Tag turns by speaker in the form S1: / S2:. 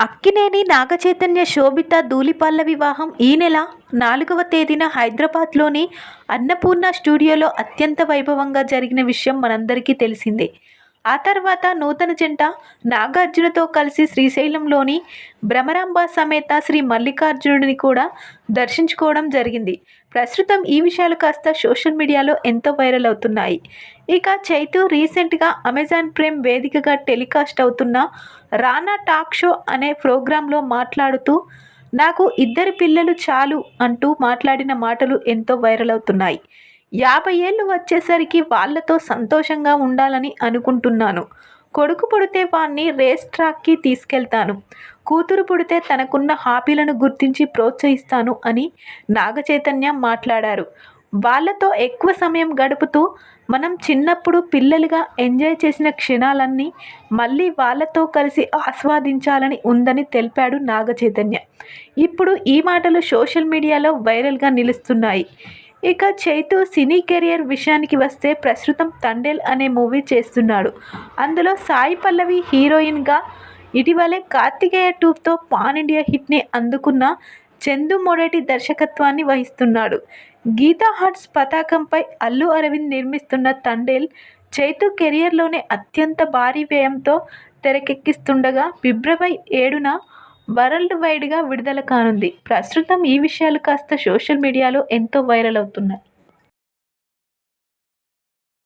S1: అక్కినేని నాగచైతన్య శోభిత ధూళిపాళ్ల వివాహం ఈ నెల 4వ తేదీన హైదరాబాద్లోని అన్నపూర్ణ స్టూడియోలో అత్యంత వైభవంగా జరిగిన విషయం మనందరికీ తెలిసిందే. ఆ తర్వాత నూతన జంట నాగార్జునతో కలిసి శ్రీశైలంలోని భ్రమరాంబ సమేత శ్రీ మల్లికార్జునుడిని కూడా దర్శించుకోవడం జరిగింది. ప్రస్తుతం ఈ విషయాలు కాస్త సోషల్ మీడియాలో ఎంతో వైరల్ అవుతున్నాయి. ఇక చైతూ రీసెంట్గా అమెజాన్ ప్రైమ్ వేదికగా టెలికాస్ట్ అవుతున్న రానా టాక్ షో అనే ప్రోగ్రాంలో మాట్లాడుతూ నాకు 2 పిల్లలు చాలు అంటూ మాట్లాడిన మాటలు ఎంతో వైరల్ అవుతున్నాయి. 50 ఏళ్ళు వచ్చేసరికి వాళ్ళతో సంతోషంగా ఉండాలని అనుకుంటున్నాను. కొడుకు పుడితే వాణ్ణి రేస్ ట్రాక్కి తీసుకెళ్తాను. కూతురు పుడితే తనకున్న హాబీలను గుర్తించి ప్రోత్సహిస్తాను అని నాగచైతన్య మాట్లాడారు. వాళ్ళతో ఎక్కువ సమయం గడుపుతూ మనం చిన్నప్పుడు పిల్లలుగా ఎంజాయ్ చేసిన క్షణాలన్నీ మళ్ళీ వాళ్ళతో కలిసి ఆస్వాదించాలని ఉందని తెలిపాడు నాగచైతన్య. ఇప్పుడు ఈ మాటలు సోషల్ మీడియాలో వైరల్గా నిలుస్తున్నాయి. ఇక చైతూ సినీ కెరియర్ విషయానికి వస్తే ప్రస్తుతం తండేల్ అనే మూవీ చేస్తున్నాడు. అందులో సాయి పల్లవి హీరోయిన్గా, ఇటీవలే కార్తికేయ 2తో పాన్ ఇండియా హిట్ని అందుకున్న చందు మొండేటి దర్శకత్వాన్ని వహిస్తున్నాడు. గీతా ఆర్ట్స్ పతాకంపై అల్లు అరవింద్ నిర్మిస్తున్న తండేల్ చైతూ కెరియర్లోనే అత్యంత భారీ వ్యయంతో తెరకెక్కిస్తుండగా ఫిబ్రవరి 7న వరల్డ్ వైడ్గా విడుదల కానుంది. ప్రస్తుతం ఈ విషయాలు కాస్త సోషల్ మీడియాలో ఎంతో వైరల్ అవుతున్నాయి.